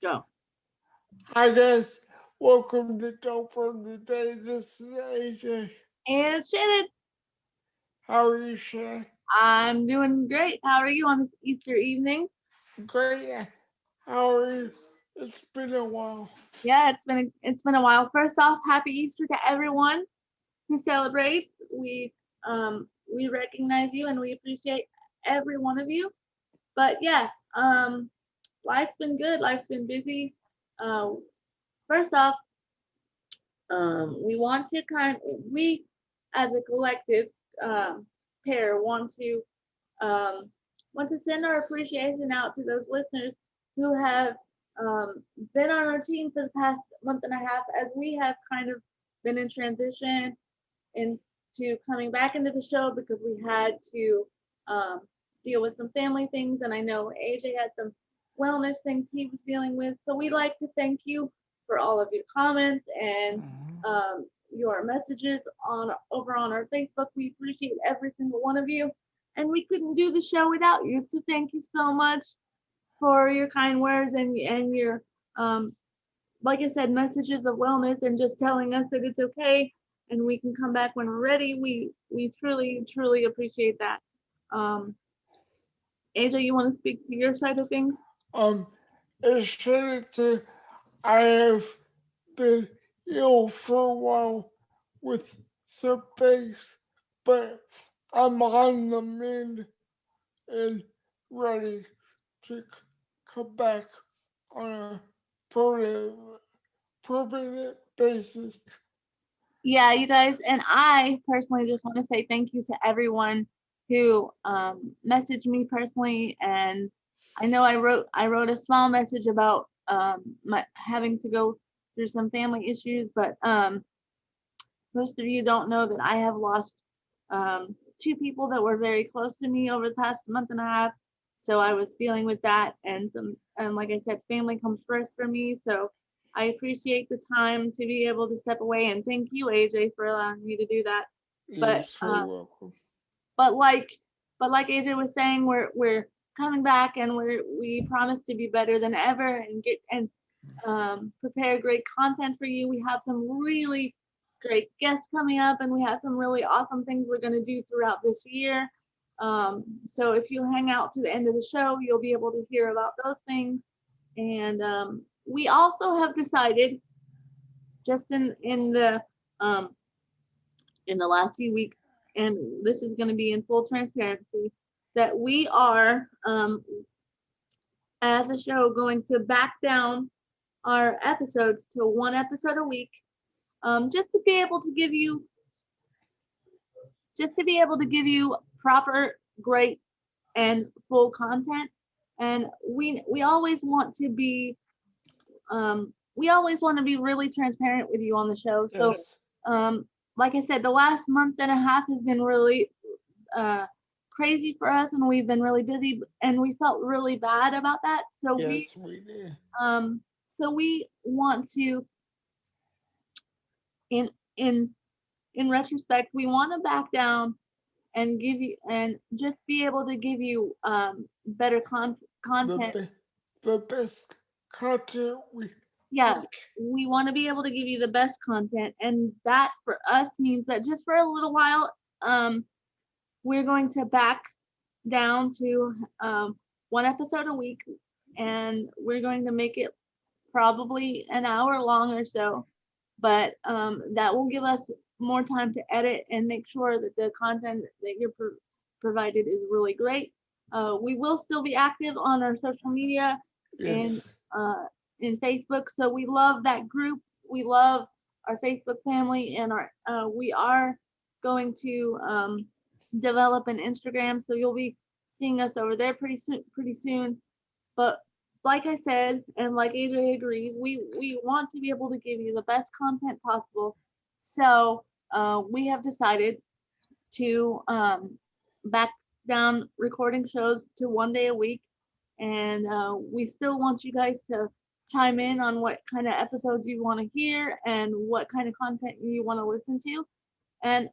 Go. Hi guys, welcome to Dope for the Day. This is AJ. And Shannon, How are you, Shay? I'm doing great. How are you on this Easter evening? Great. How are you? It's been a while. Yeah, it's been a while. First off, happy Easter to everyone who celebrates. We recognize you and we appreciate every one of you. But yeah, life's been good. Life's been busy. Uh, First off, we want to we as a collective um, pair um, want to send our appreciation out to those listeners who have um, been on our team for the past month and a half as we have kind of been in transition into coming back into the show because we had to um, deal with some family things. And I know AJ had some wellness things he was dealing with. So we'd like to thank you for all of your comments and your messages on over on our Facebook. We appreciate every single one of you. And we couldn't do the show without you. So thank you so much for your kind words and your like I said, messages of wellness and just telling us that it's okay and we can come back when we're ready. We truly appreciate that. Um, AJ, you want to speak to your side of things? Um, it's shitty to I have been ill for a while with some things, but I'm on the mend and ready to come back on a permanent, permanent basis. Yeah, you guys, and I personally just want to say thank you to everyone who messaged me personally. And I know I wrote a small message about my having to go through some family issues, but most of you don't know that I have lost two people that were very close to me over the past month and a half. So I was dealing with that, and like I said, family comes first for me. So I appreciate the time to be able to step away, and thank you, AJ, for allowing me to do that. You're But so welcome. but like but like AJ was saying, we're coming back, and we promise to be better than ever and get and prepare great content for you. We have some really great guests coming up, and we have some really awesome things we're going to do throughout this year. So if you hang out to the end of the show, you'll be able to hear about those things. And we also have decided, just um, in the last few weeks, and this is going to be in full transparency, that we are as a show going to back down our episodes to one episode a week, just to be able to give you proper, great, and full content. And we always want to be really transparent with you on the show. So Yes. um, like I said, the last month and a half has been really uh, crazy for us, and we've been really busy, and we felt really bad about that. Yes, we did. So we want to in in in retrospect, we want to back down and give you and just be able to give you better The content. be- the best content Yeah, we we want to be able to give you the best content, and that for us means that just for a little while, we're going to back down to one episode a week, and we're going to make it probably an hour long or so. But that will give us more time to edit and make sure that the content that you're provided is really great. We will still be active on our social media in yes. uh, in Facebook, so we love that group. We love our Facebook family, and we are going to develop an Instagram, so you'll be seeing us over there pretty soon. Pretty soon, but like I said, and like AJ agrees, we want to be able to give you the best content possible. So we have decided to back down recording shows to one day a week, and we still want you guys to chime in on what kind of episodes you want to hear and what kind of content you want to listen to. And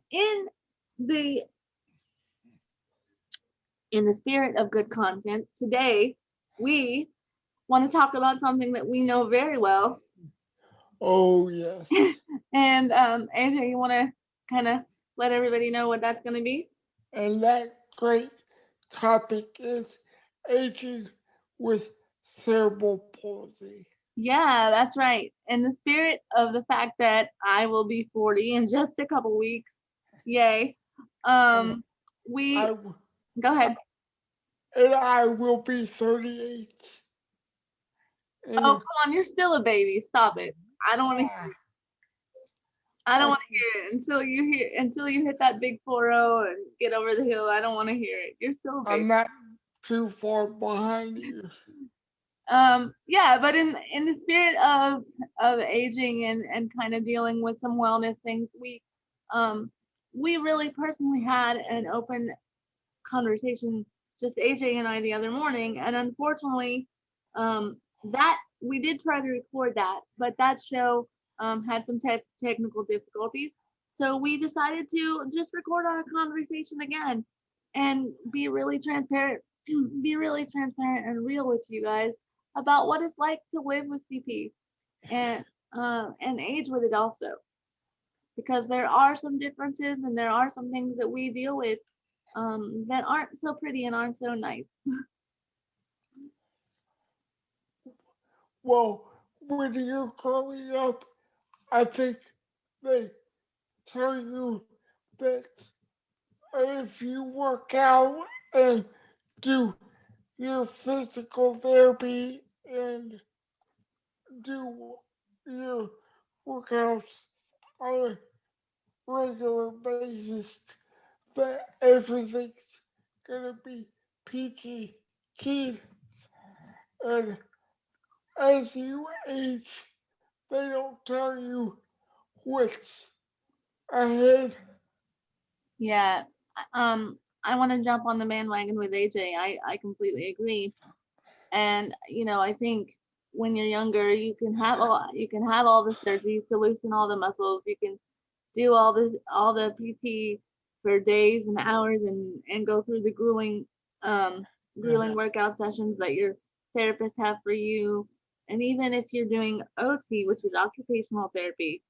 the in the spirit of good content, today we want to talk about something that we know very well. Oh, yes. And AJ, you want to kind of let everybody know what that's going to be? And that great topic is aging with cerebral palsy. Yeah, that's right. In the spirit of the fact that I will be 40 in just a couple weeks, yay. And We I, go ahead. and I will be 38. Oh, And come on, you're still a baby. Stop it. I don't want to. I don't I, want to hear it until you hit that big 4-0 and get over the hill. I don't want to hear it. You're still a baby. I'm not too far behind you. Yeah, but in the spirit of aging and kind of dealing with some wellness things, we really personally had an open conversation, just AJ and I, the other morning, and unfortunately, that we did try to record that, but that show had some technical difficulties, so we decided to just record our conversation again and be really transparent, be really transparent and real with you guys about what it's like to live with CP and age with it also, because there are some differences and there are some things that we deal with that aren't so pretty and aren't so nice. Well, when you're growing up, I think they tell you that if you work out and do your physical therapy and do your workouts on a regular basis, that everything's gonna be peachy keen. And as you age, they don't tell you what's ahead. Yeah. I want to jump on the bandwagon with AJ. I completely agree. And I think when you're younger, you can have all the surgeries to loosen all the muscles. You can do all the PT for days and hours and go through the grueling workout sessions that your therapists have for you. And even if you're doing OT, which is occupational therapy,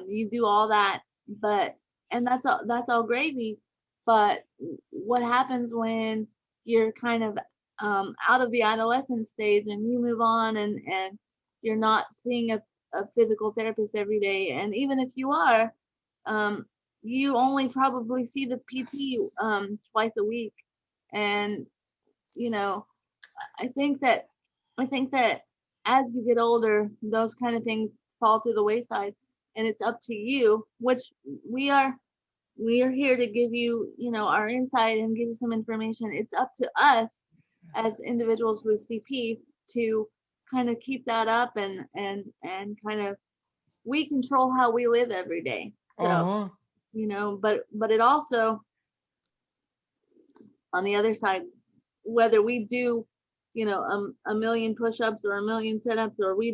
you do all that. But and that's all gravy. But what happens when you're kind of out of the adolescent stage and you move on and you're not seeing a physical therapist every day, and even if you are, um, you only probably see the PT twice a week, and you know, I think that I think that as you get older, those kind of things fall to the wayside, and it's up to you, which we are we are here to give you, our insight and give you some information. It's up to us as individuals with CP to kind of keep that up and kind of we control how we live every day. So, Uh huh. but it also on the other side, whether we do, a million push-ups or a million sit-ups or we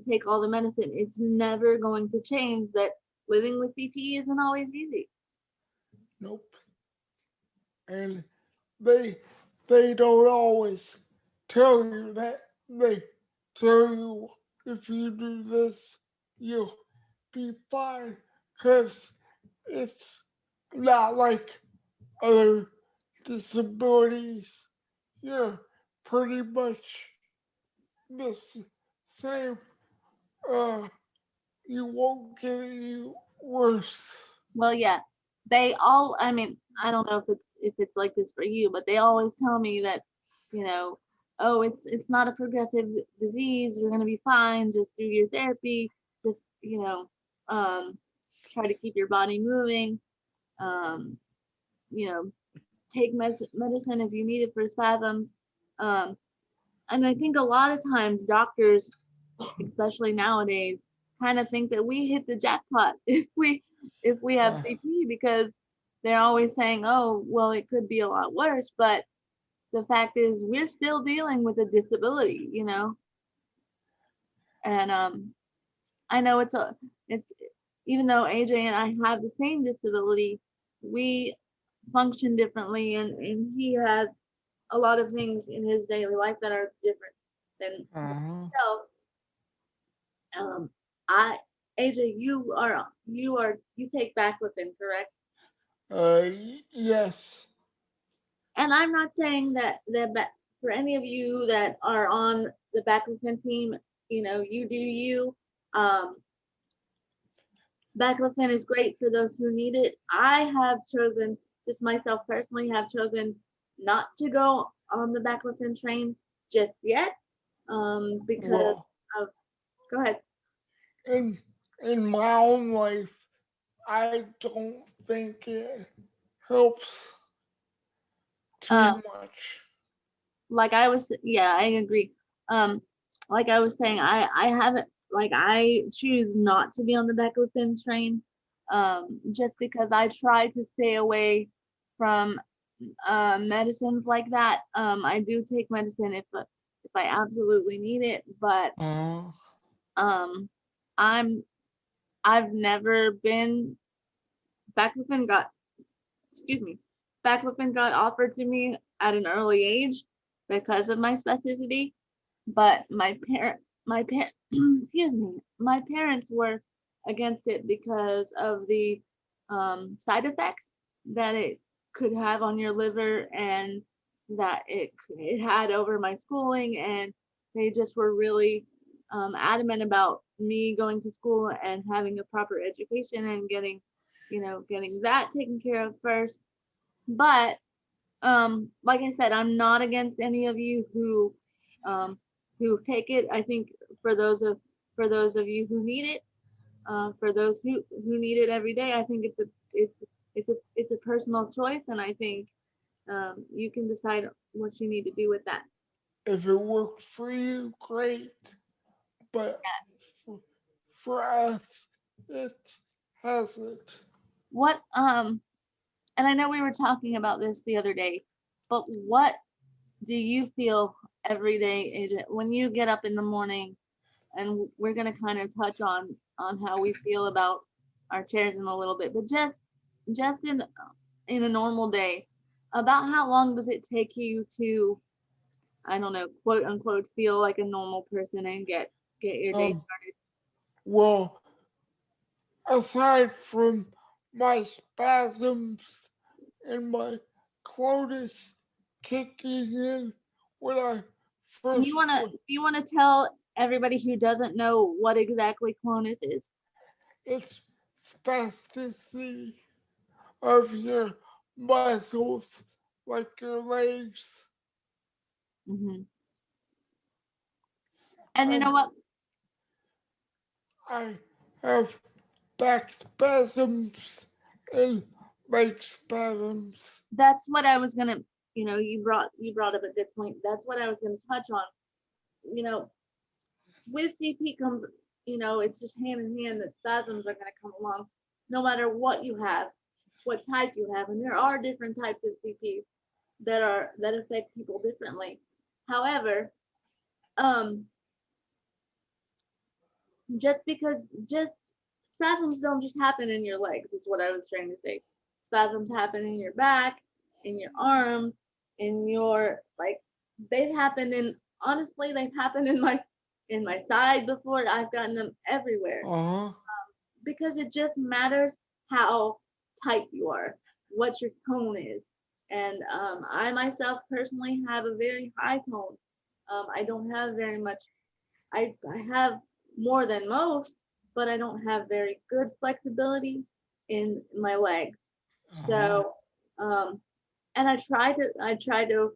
take all the medicine, it's never going to change that living with CP isn't always easy. Nope. And they they don't always tell you that. They tell you if you do this, you'll be fine. Because it's not like other disabilities. You're pretty much the same. Uh, you won't get any worse. Well, yeah, they all. I mean, I don't know if it's like this for you, but they always tell me that, you know, oh, it's not a progressive disease. You're gonna be fine. Just do your therapy. Just um, try to keep your body moving. Um, you know, take medicine if you need it for spasms. Um, and I think a lot of times doctors, especially nowadays, kind of think that we hit the jackpot if we have Uh, CP, because they're always saying, "Oh, well, it could be a lot worse," but the fact is we're still dealing with a disability, And I know it's even though AJ and I have the same disability, we function differently, and he has a lot of things in his daily life that are different. Then Uh-huh. myself, I AJ, you take baclofen, correct? Yes. And I'm not saying that for any of you that are on the baclofen team, you do you. Um, Baclofen is great for those who need it. I have chosen, just myself personally, have chosen not to go on the baclofen train just yet, because Well, of. Go ahead. in in my own life, I don't think it helps Um, too much. like I was, yeah, I agree. Um, like I was saying, I haven't, like, I choose not to be on the baclofen train, just because I try to stay away from medicines like that. I do take medicine if I absolutely need it, but Uh, um, I'm I've never been. Baclofen got, excuse me, baclofen got offered to me at an early age because of my spasticity, but excuse me, my parents were against it because of the side effects that it could have on your liver, and that it had over my schooling, and they just were really adamant about me going to school and having a proper education and getting that taken care of first. But like I said, I'm not against any of you um, who take it. I think for those of for those of you who need it, for those who need it every day, I think it's a personal choice, and I think you can decide what you need to do with that. if it works for you, great. But for, for us, it hasn't. What and I know we were talking about this the other day, but what do you feel every day, Agent, when you get up in the morning? And we're gonna kind of touch on how we feel about our chairs in a little bit, but just in a normal day, about how long does it take you to, I don't know, quote unquote, feel like a normal person and get your day Um, started? well, aside from my spasms and my clothes kicking in when I And you first, wanna you wanna tell everybody who doesn't know what exactly clonus is? it's spasticity of your muscles, like your legs. Hmm. And you know Um, what? I have back spasms and leg spasms. That's what I was gonna. You brought up a good point. That's what I was gonna touch on. You know, with CP comes, it's just hand in hand that spasms are going to come along no matter what you have, what type you have. And there are different types of CP that affect people differently. However, um, just spasms don't just happen in your legs, is what I was trying to say. Spasms happen in your back, in your arms, in your, like, they've happened in, honestly, they've happened in my side before. I've gotten them everywhere, Uh huh. because it just matters how tight you are, what your tone is. And I myself personally have a very high tone. I don't have very much. I have more than most, but I don't have very good flexibility in my legs. Uh So, and I try to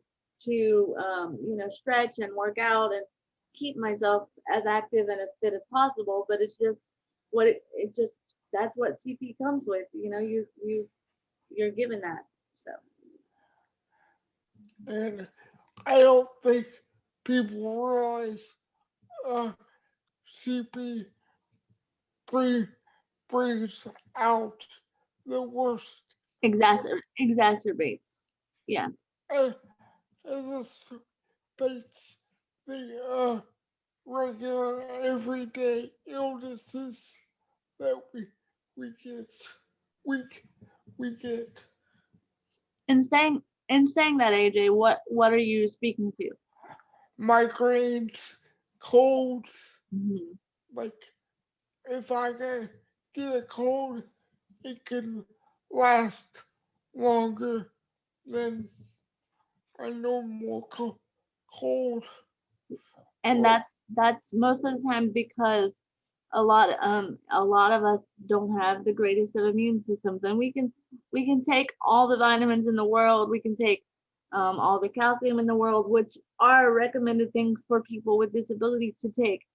stretch and work out and keep myself as active and as fit as possible. But it's just it just that's what CP comes with. You're given that. So huh. And I don't think people realize uh, CP bring, brings out the worst exacerbates. Yeah, uh, as space the regular everyday illnesses that we get we we get. and saying that, AJ, what are you speaking to? migraines, colds. Mhm. Like if I get a cold, it can last longer than a normal cold. And Or that's most of the time because a lot of us don't have the greatest of immune systems, and we can take all the vitamins in the world, we can take all the calcium in the world, which are recommended things for people with disabilities to take.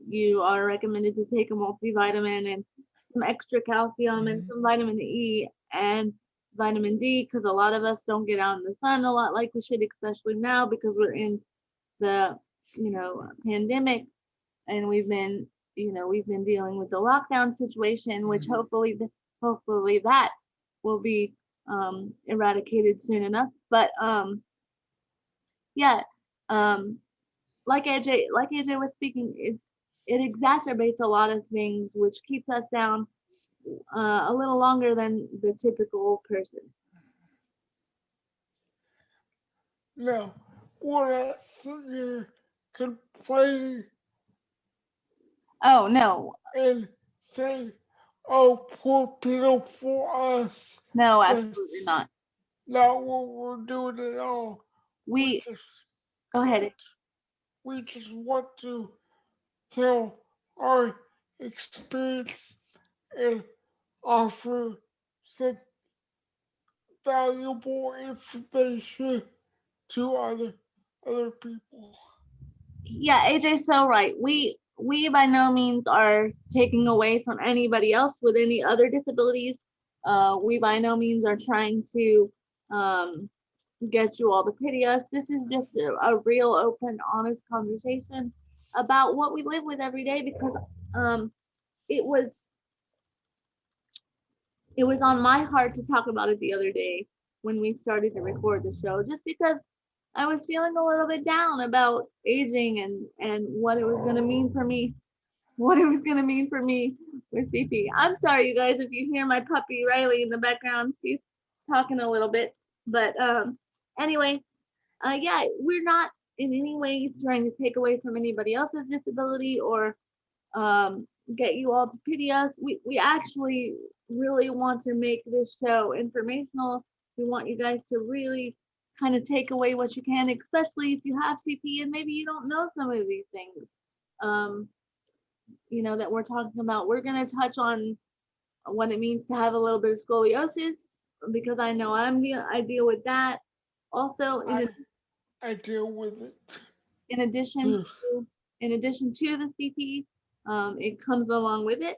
You are recommended to take a multivitamin and some extra calcium and some vitamin E and vitamin D, because a lot of us don't get out in the sun a lot like we should, especially now because we're in the pandemic, and we've been dealing with the lockdown situation, which hopefully that will be eradicated soon enough. But yeah, um, like AJ was speaking, it exacerbates a lot of things, which keeps us down a little longer than the typical person. now, we're not sitting here complaining Oh no, and saying, "Oh, poor people for us." no, absolutely That's not. not what we're doing at all. We We just Go ahead. want we just want to tell our experience and offer some valuable information to other people. Yeah, AJ's so right. We by no means are taking away from anybody else with any other disabilities. We by no means are trying to um, get you all to pity us. This is just a real, open, honest conversation about what we live with every day, because um, it was it was on my heart to talk about it the other day when we started to record the show, just because I was feeling a little bit down about aging and what it was going to mean for me, what it was going to mean for me with CP. I'm sorry, you guys, if you hear my puppy Riley in the background. She's talking a little bit. But anyway, yeah, we're not in any way trying to take away from anybody else's disability or get you all to pity us. We actually really want to make this show informational. We want you guys to really kind of take away what you can, especially if you have CP and maybe you don't know some of these things. Um, that we're talking about. We're going to touch on what it means to have a little bit of scoliosis, because I know I deal with that. Also, I deal with it in addition too. to in addition to the CP, it comes along with it.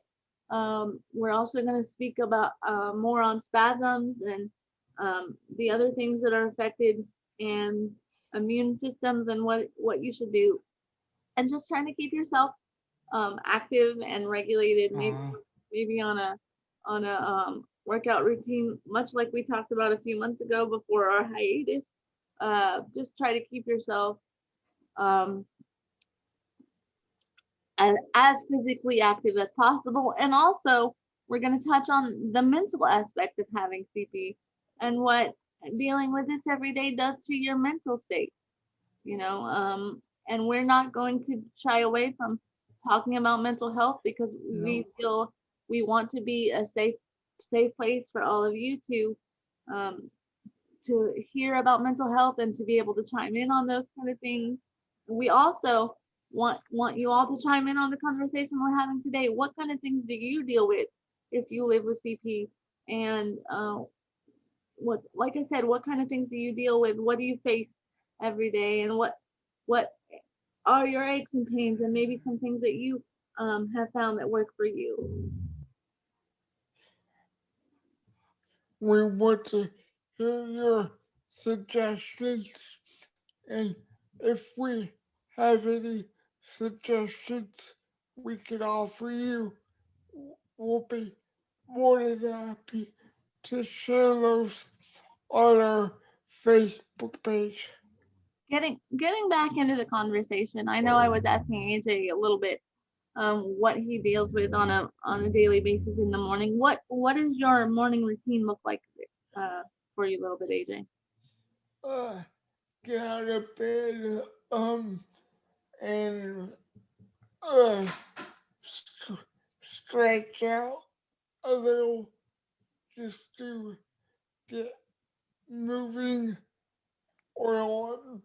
We're also going to speak about more on spasms and the other things that are affected and immune systems and what you should do, and just trying to keep yourself active and regulated, maybe on a workout routine, much like we talked about a few months ago before our hiatus. Just try to keep yourself um, as physically active as possible. And also, we're going to touch on the mental aspect of having CP and what dealing with this every day does to your mental state. And we're not going to shy away from talking about mental health, because we No. feel we want to be a safe place for all of you um, to hear about mental health and to be able to chime in on those kind of things. We also want you all to chime in on the conversation we're having today. What kind of things do you deal with if you live with CP? And what, like I said, what kind of things do you deal with? What do you face every day? And what are your aches and pains? And maybe some things that you have found that work for you. We want to hear your suggestions, and if we have any suggestions we can offer you, we'll be more than happy to share those on our Facebook page. Getting back into the conversation, I know I was asking AJ a little bit what he deals with on a daily basis in the morning. What does your morning routine look like uh, for you a little bit, AJ? Uh, get out of bed um, and uh, stretch out a little just to get moving oil on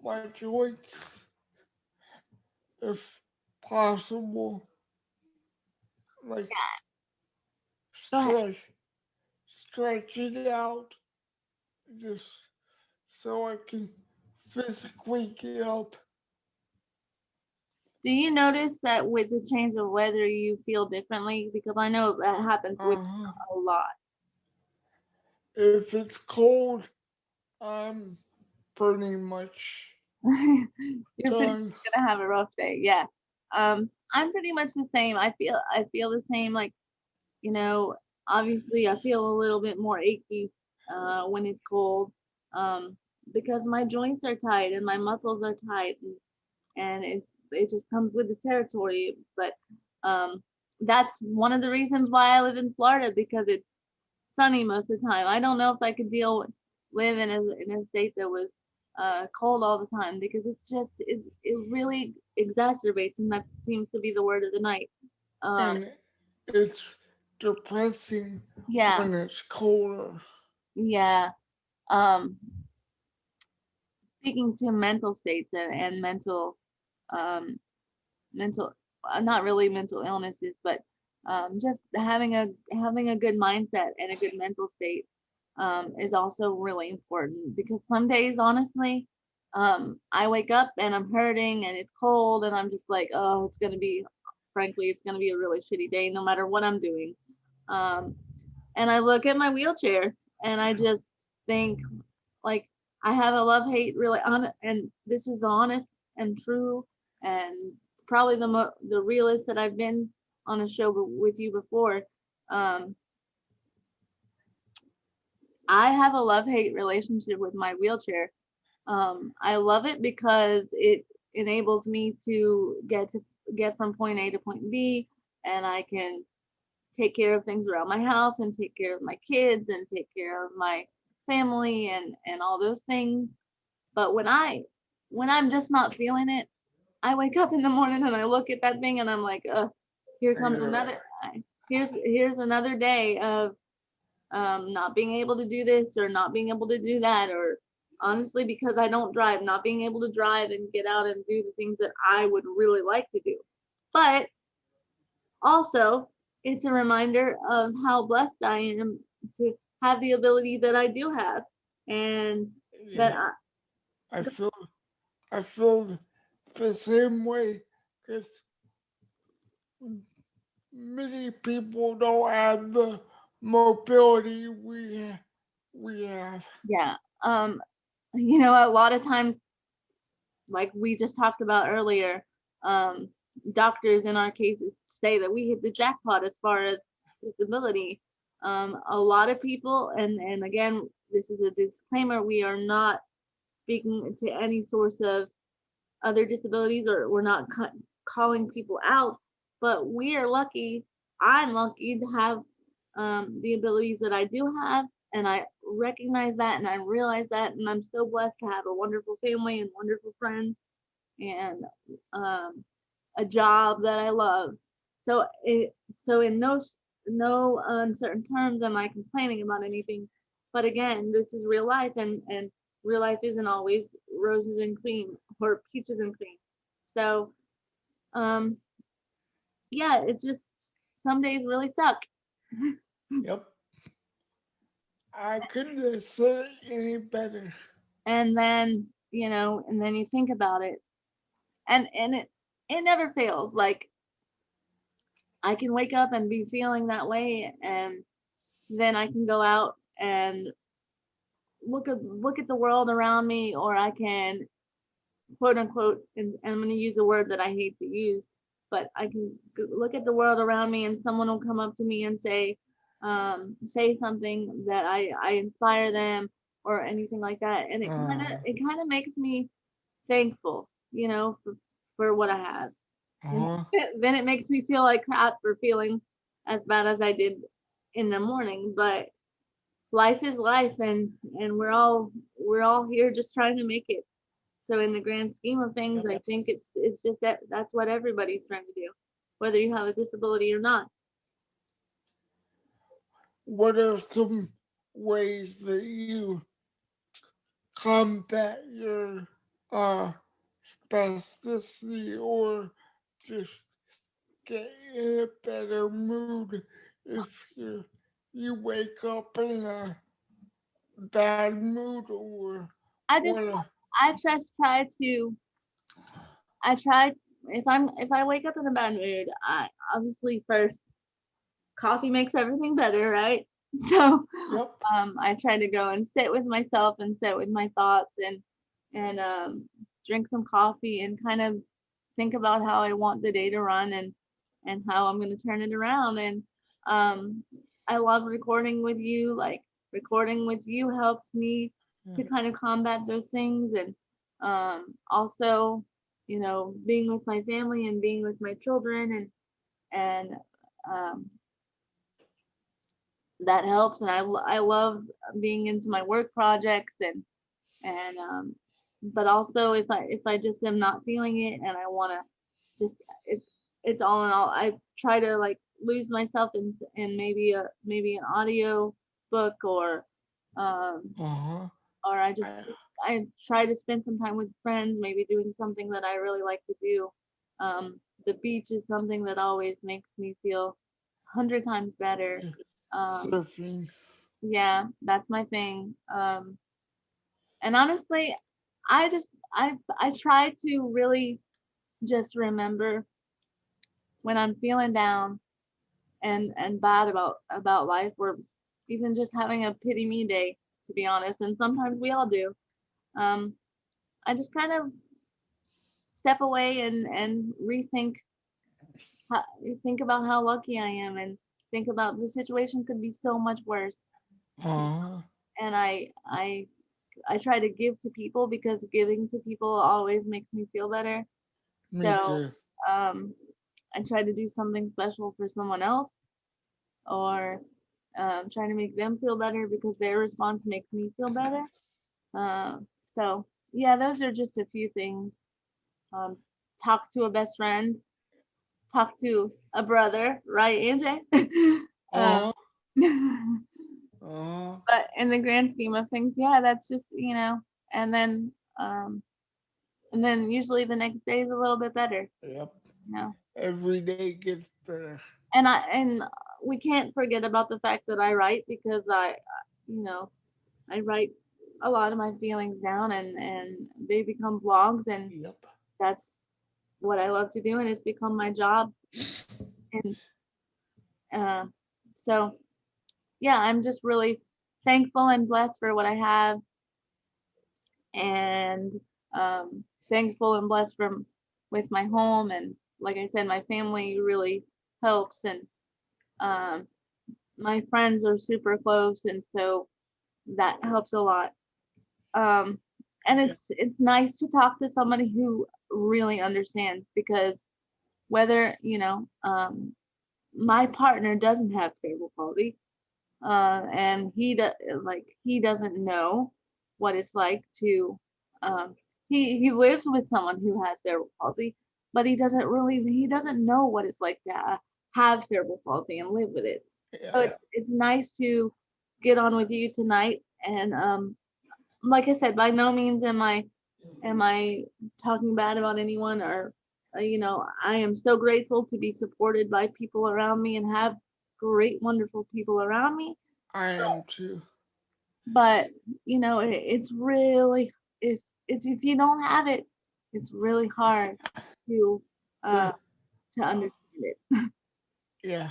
my joints if possible, like Go ahead. stretch it out just so I can physically get up. Do you notice that with the change of weather you feel differently? Because I know that happens with Uh-huh. a lot. If it's cold, I'm pretty much You're pretty done. much gonna have a rough day. Yeah. I'm pretty much the same. I feel the same. Like, you know, obviously I feel a little bit more achy when it's cold. Um, because my joints are tight and my muscles are tight, and it just comes with the territory. But um, that's one of the reasons why I live in Florida, because it's sunny most of the time. I don't know if I could live in a state that was cold all the time, because it really exacerbates, and that seems to be the word of the night. Um, And it's depressing yeah, when it's colder. yeah. Um, Speaking to mental states and um, mental not really mental illnesses, but just having a good mindset and a good mental state is also really important, because some days, honestly, I wake up and I'm hurting and it's cold and I'm just like, oh, it's gonna be a really shitty day no matter what I'm doing. um, and I look at my wheelchair and I just think, like, I have a love hate really on, and this is honest and true, and probably the realest that I've been on a show with you before. Um, I have a love hate relationship with my wheelchair. I love it because it enables me to get from point A to point B, and I can take care of things around my house and take care of my kids and take care of my family and all those things. But when I'm just not feeling it, I wake up in the morning and I look at that thing and I'm like, here comes Yeah. another here's another day of not being able to do this or not being able to do that, or honestly, because I don't drive, not being able to drive and get out and do the things that I would really like to do. But also, it's a reminder of how blessed I am to have the ability that I do have, and that Yeah. I feel I feel the same way because many people don't have the mobility we have. yeah, um, a lot of times, like we just talked about earlier, um, doctors in our cases say that we hit the jackpot as far as disability. A lot of people, and again, this is a disclaimer: we are not speaking to any source of other disabilities, or we're not calling people out, but we are lucky. I'm lucky to have the abilities that I do have, and I recognize that and I realize that, and I'm so blessed to have a wonderful family and wonderful friends, and um, a job that I love. So in no uncertain terms am I complaining about anything. But again, this is real life, and real life isn't always roses and cream or peaches and cream. So um, yeah, it's just some days really suck. Yep. I couldn't have said it any better. And then you think about it, and it never fails. Like, I can wake up and be feeling that way, and then I can go out and look at the world around me, or I can, quote unquote, and I'm going to use a word that I hate to use, but I can look at the world around me and someone will come up to me and say something that I inspire them or anything like that, and it kind of makes me thankful, for what I have. And Uh-huh. then it makes me feel like crap for feeling as bad as I did in the morning, but life is life, and we're all here just trying to make it. So in the grand scheme of things, I think it's just that that's what everybody's trying to do, whether you have a disability or not. What are some ways that you combat your uh spasticity or just get in a better mood if you wake up in a bad mood or I just wanna I just try to I try if I wake up in a bad mood, I obviously first coffee makes everything better, right? So yep I try to go and sit with myself and sit with my thoughts and drink some coffee and kind of think about how I want the day to run and how I'm going to turn it around. And um, I love recording with you. Like recording with you helps me to kind of combat those things. And also, you know, being with my family and being with my children and um, that helps. And I love being into my work projects and but also if I just am not feeling it and I want to just it's all in all I try to like lose myself in maybe an audio book um uh-huh or I, I try to spend some time with friends, maybe doing something that I really like to do. The beach is something that always makes me feel 100 times better. um surfing yeah, that's my thing. And honestly, I just I try to really just remember when I'm feeling down and bad about life, or even just having a pity me day, to be honest. And sometimes we all do. Um, I just kind of step away and rethink, how, think about how lucky I am, and think about the situation could be so much worse. uh-huh And I try to give to people because giving to people always makes me feel better. me So too um, I try to do something special for someone else, or trying to make them feel better because their response makes me feel better. So yeah, those are just a few things. Um, talk to a best friend, talk to a brother, right, AJ? um, uh-huh uh-huh but in the grand scheme of things, yeah, that's just and then um, and then usually the next day is a little bit better, yep you know. every day gets better And we can't forget about the fact that I write because you know, I write a lot of my feelings down and they become vlogs, and yep that's what I love to do, and it's become my job. And uh, so yeah, I'm just really thankful and blessed for what I have, and thankful and blessed from with my home, and like I said, my family really helps, and um, my friends are super close, and so that helps a lot. Um, and it's nice to talk to somebody who really understands, because whether my partner doesn't have cerebral palsy, and he doesn't know what it's like to he lives with someone who has cerebral palsy, but he doesn't know what it's like to have cerebral palsy and live with it. So yeah it's nice to get on with you tonight, and like I said, by no means am I talking bad about anyone, or I am so grateful to be supported by people around me and have great, wonderful people around me. I am too But it's really, if you don't have it, it's really hard to uh yeah to uh, understand it. yeah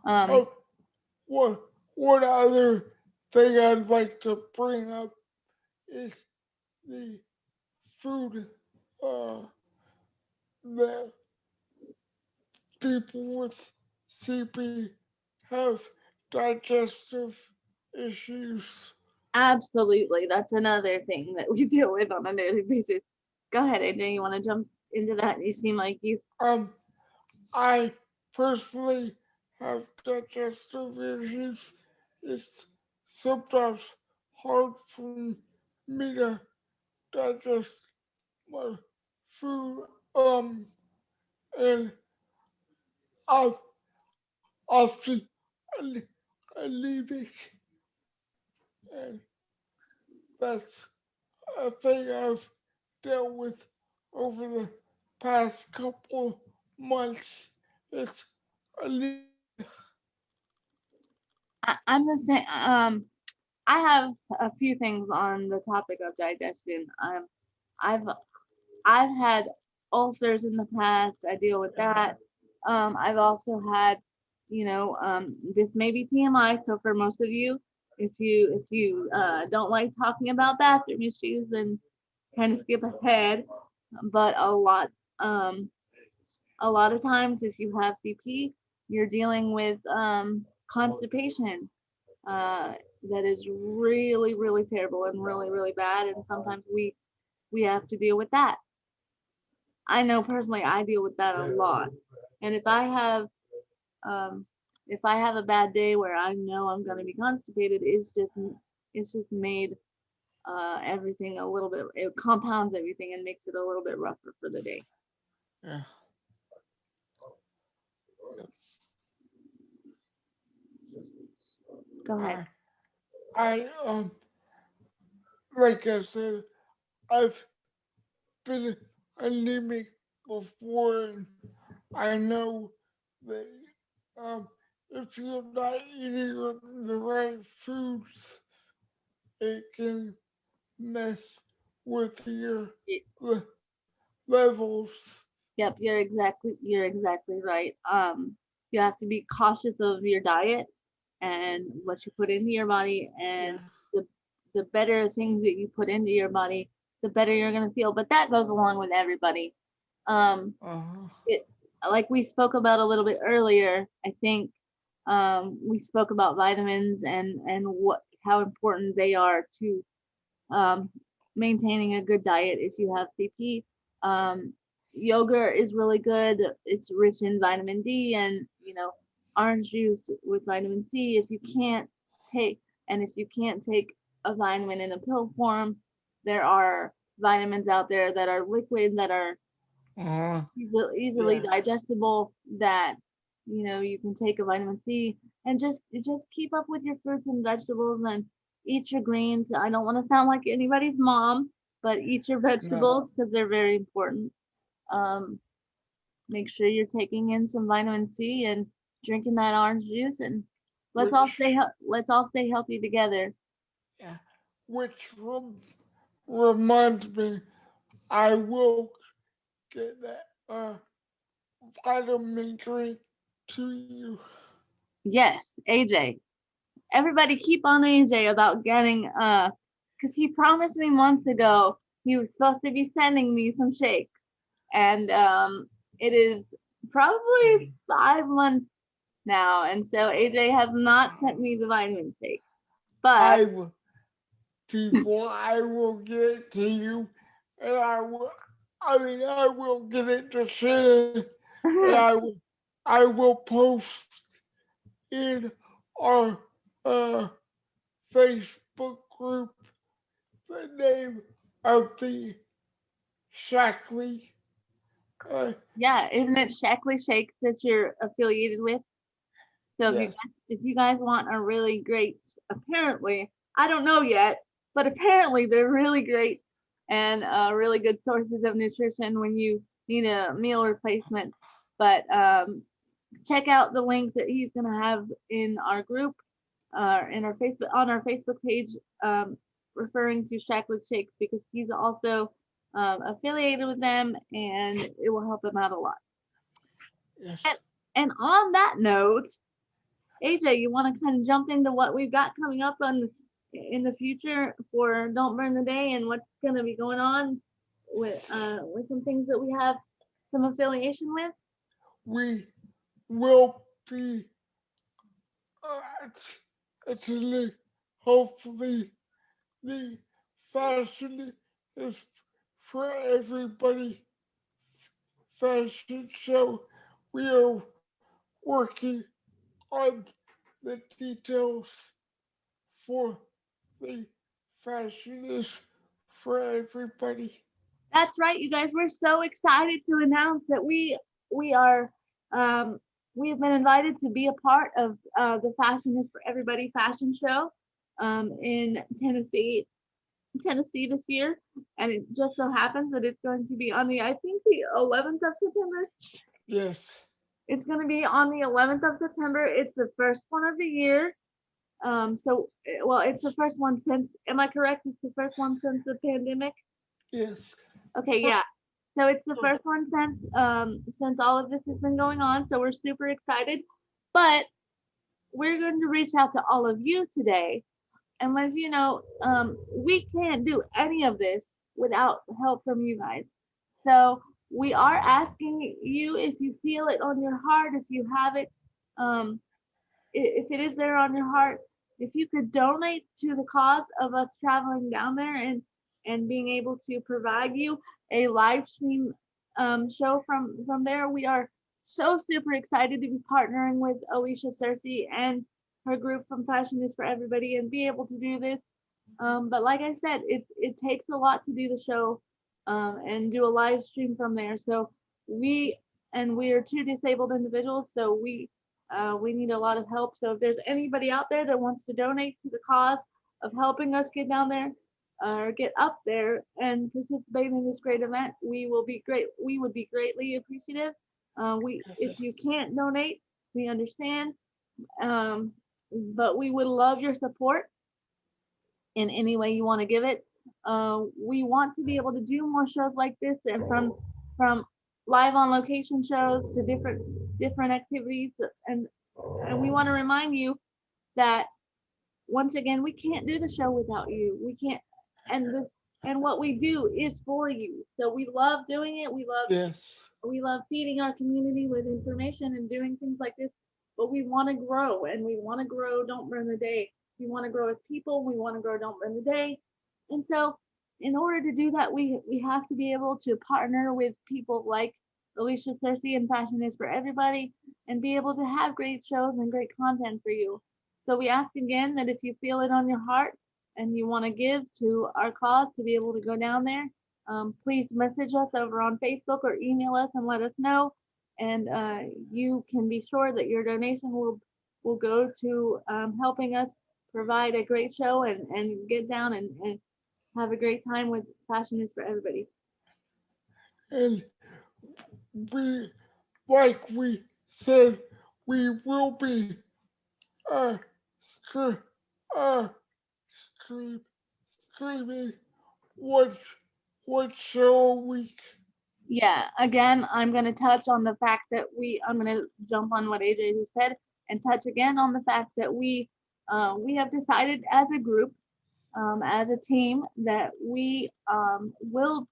Um, oh what other thing I'd like to bring up is the food uh, that people with CP have digestive issues. Absolutely, that's another thing that we deal with on a daily basis. Go ahead, AJ. You want to jump into that? You seem like you. Um, I personally have digestive issues. It's sometimes hard for me to digest my food, and I've often anemic, and that's a thing I've dealt with over the past couple months. It's anemia. I'm the same. I have a few things on the topic of digestion. I've I've had ulcers in the past. I deal with Yeah. that. I've also had, this may be TMI. So for most of you, if you don't like talking about bathroom issues, then kind of skip ahead. But um, a lot of times, if you have CP, you're dealing with constipation. Uh, that is really, really terrible and really, really bad. And sometimes we have to deal with that. I know personally I deal with that a lot. And um if I have a bad day where I know I'm gonna be constipated, it's just made everything a little bit, it compounds everything and makes it a little bit rougher for the day. Yeah. Go ahead. I, I, like I said, I've been anemic before, and I know that um, if you're not eating the right foods, it can mess with your Y- le- levels. Yep, you're exactly right. You have to be cautious of your diet and what you put into your body, and Yeah. the the better things that you put into your body, the better you're gonna feel. But that goes along with everybody. Um, Uh-huh. it like we spoke about a little bit earlier. I think we spoke about vitamins and what how important they are to um, maintaining a good diet if you have CP. Um, Yogurt is really good. It's rich in vitamin D and orange juice with vitamin C. Take if you can't take a vitamin in a pill form, there are vitamins out there that are liquid that are Uh-huh. easily Yeah. digestible that you can take a vitamin C and just keep up with your fruits and vegetables and eat your greens. I don't want to sound like anybody's mom, but eat your No. vegetables because they're very important. Um, Make sure you're taking in some vitamin C and drinking that orange juice, and Which, let's all stay healthy together. yeah, which reminds me, I will get that vitamin drink to you. Yes, AJ. Everybody keep on AJ about getting because he promised me months ago he was supposed to be sending me some shakes, and it is probably 5 months now, and so AJ has not sent me the vitamin shake. But I will, people, I will get it to you, and I will get it to Shannon, and I will post in our uh, Facebook group the name of the Shackley. Uh, yeah, isn't it Shackley Shakes that you're affiliated with? So yes, if you guys want a really great, apparently, I don't know yet, but apparently they're really great and really good sources of nutrition when you need a meal replacement. But check out the link that he's gonna have in our group, in our Facebook on our Facebook page, um, referring to Shackley Shakes because he's also affiliated with them and it will help him out a lot. yes. And, and on that note, AJ, you want to kind of jump into what we've got coming up in the future for Don't Burn the Day and what's going to be going on with some things that we have some affiliation with? We will be at, actually, hopefully, the fashion is for everybody fashion show. We are working on the details for the fashion is for everybody. That's right, you guys. We're so excited to announce that we are we have been invited to be a part of the Fashion is for Everybody fashion show in Tennessee this year, and it just so happens that it's going to be on the I think the 11th of September. Yes. It's going to be on the 11th of September. It's the first one of the year. Well, it's the first one since. Am I correct? It's the first one since the pandemic. Yes. Okay, For, yeah. So it's the first one since all of this has been going on. So we're super excited. But we're going to reach out to all of you today and let you know we can't do any of this without help from you guys. So we are asking you if you feel it on your heart, if you have it, um, if it is there on your heart, if you could donate to the cause of us traveling down there and being able to provide you a live stream show from there, we are so super excited to be partnering with Alicia Cersei and her group from Fashion is for Everybody and be able to do this. But like I said, it takes a lot to do the show and do a live stream from there. So we we are two disabled individuals, so we need a lot of help. So if there's anybody out there that wants to donate to the cause of helping us get down there or get up there and participate in this great event, we will be great. We would be greatly appreciative. If yes. you can't donate, we understand, um, but we would love your support in any way you want to give it. We want to be able to do more shows like this, and from live on location shows to different activities, and we want to remind you that once again we can't do the show without you. We can't, and this and what we do is for you. So we love doing it. Yes. We love feeding our community with information and doing things like this, but we want to grow and we want to grow. Don't burn the day. We want to grow as people. We want to grow. Don't burn the day. And so, in order to do that, we have to be able to partner with people like Alicia Cersei and Fashion is for Everybody, and be able to have great shows and great content for you. So we ask again that if you feel it on your heart and you want to give to our cause to be able to go down there, please message us over on Facebook or email us and let us know. And you can be sure that your donation will go to helping us provide a great show and get down and have a great time with Fashion is for Everybody. And we, like we said, we will be uh, stream, uh, stream, streaming one, one show a week. Yeah, again, I'm going to touch on the fact that I'm going to jump on what AJ just said and touch again on the fact that we have decided as a group, as a team, that we will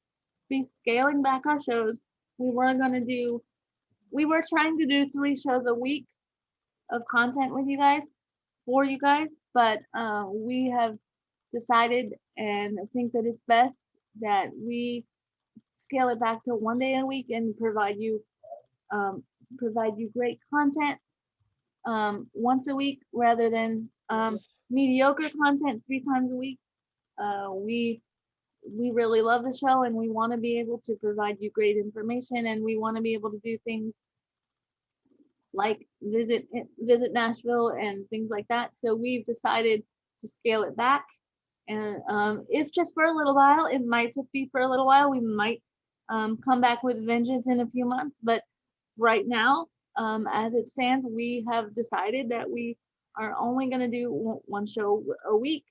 be scaling back our shows. We were going to do, we were trying to do 3 shows a week of content with you guys, for you guys, but we have decided and think that it's best that we scale it back to 1 day a week and um, provide you great content once a week rather than Yes. mediocre content 3 times a week. We really love the show and we want to be able to provide you great information, and we want to be able to do things like visit Nashville and things like that. So we've decided to scale it back, and if just for a little while, it might just be for a little while. We might come back with vengeance in a few months, but right now, as it stands, we have decided that we are only going to do one show a week,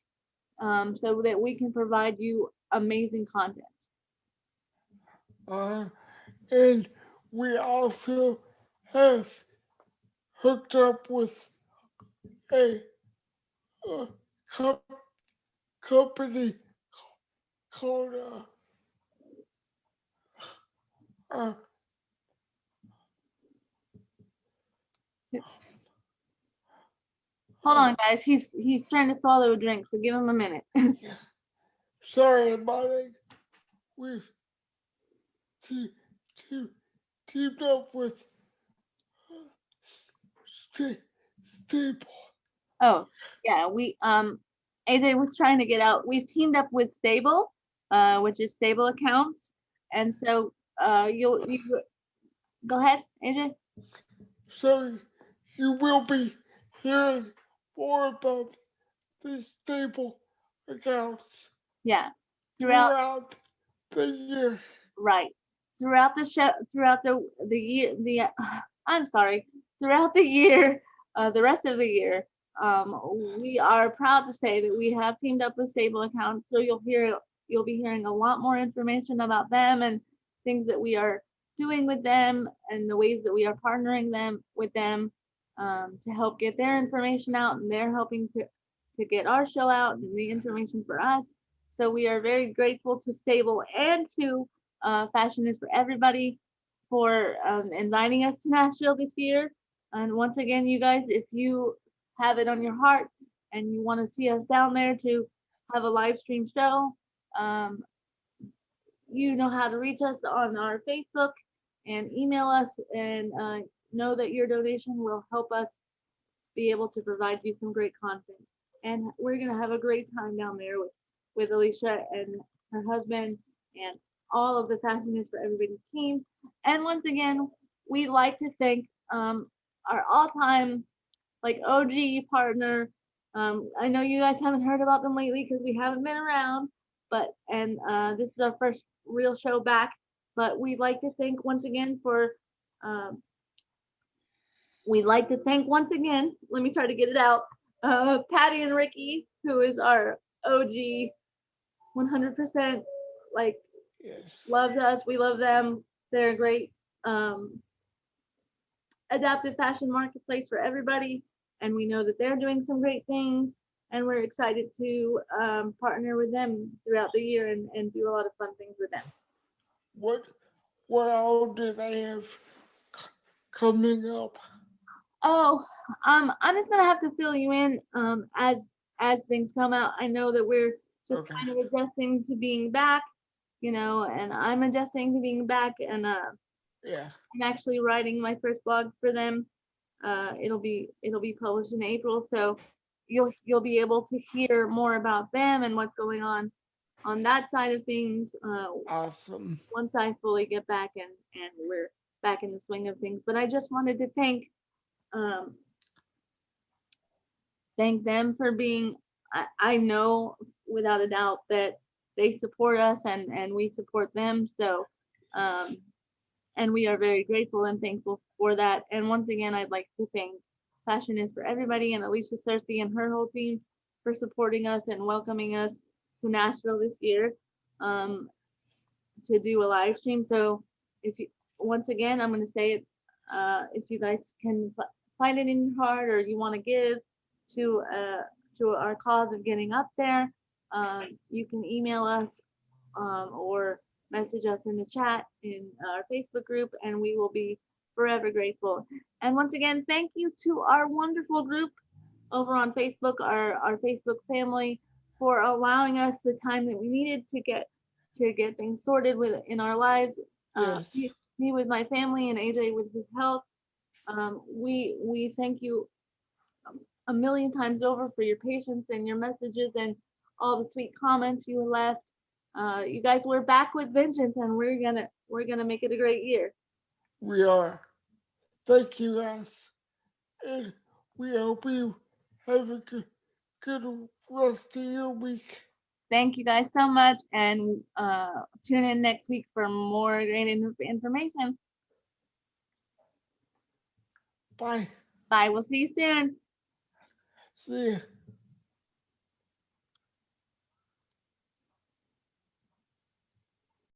so that we can provide you amazing content. Uh, and we also have hooked up with a, uh co- company called uh, Hold uh, on, guys. He's trying to swallow a drink, so give him a minute. sorry about it. We've te- te- teamed up with St- Staple. Oh, yeah, AJ was trying to get out. We've teamed up with Stable, which is Stable Accounts, And so you go ahead, AJ. So you will be hearing more about these stable accounts Yeah, throughout throughout the year. right throughout the show, throughout the year, I'm sorry, throughout the year, the rest of the year. We are proud to say that we have teamed up with Stable Accounts, so you'll be hearing a lot more information about them and things that we are doing with them and the ways that we are partnering them with them to help get their information out, and they're helping to get our show out and the information for us. So we are very grateful to Stable and to Fashion is for Everybody for inviting us to Nashville this year. And once again, you guys, if you have it on your heart and you want to see us down there to have a live stream show, um, you know how to reach us on our Facebook and email us, and know that your donation will help us be able to provide you some great content. And we're going to have a great time down there with Alicia and her husband and all of the Fashion is for Everybody team. And once again, we'd like to thank our all-time like OG partner. I know you guys haven't heard about them lately because we haven't been around, but and this is our first real show back. But we'd like to thank once again for um, we'd like to thank once again. Let me try to get it out. Patty and Ricky, who is our OG 100%, like Yes. loves us. We love them. They're a great adaptive fashion marketplace for everybody, and we know that they're doing some great things. And we're excited to partner with them throughout the year and do a lot of fun things with them. What what all do they have coming up? Oh, I'm just gonna have to fill you in as things come out. I know that we're just Okay. kind of adjusting to being back, and I'm adjusting to being back, and Yeah. I'm actually writing my first blog for them. It'll be published in April, so you'll be able to hear more about them and what's going on that side of things Awesome. once I fully get back and we're back in the swing of things. But I just wanted to um, thank them for being. I know without a doubt that they support us and we support them. So um, and we are very grateful and thankful for that. And once again, I'd like to thank Fashion is for Everybody and Alicia Cersei and her whole team for supporting us and welcoming us to Nashville this year to do a live stream. So if you once again, I'm going to say it. If you guys can find it in your heart or you want to give to our cause of getting up there, you can email us or message us in the chat in our Facebook group, and we will be forever grateful. And once again, thank you to our wonderful group over on Facebook, our Facebook family, for allowing us the time that we needed to get things sorted with in our lives. Yes. Me with my family and AJ with his health. We thank you a million times over for your patience and your messages and all the sweet comments you left. You guys, we're back with vengeance, and we're gonna make it a great year. We are. Thank you guys. And we hope you have a good rest of your week. Thank you guys so much, and tune in next week for more great information. Bye. Bye. We'll see you soon. See ya.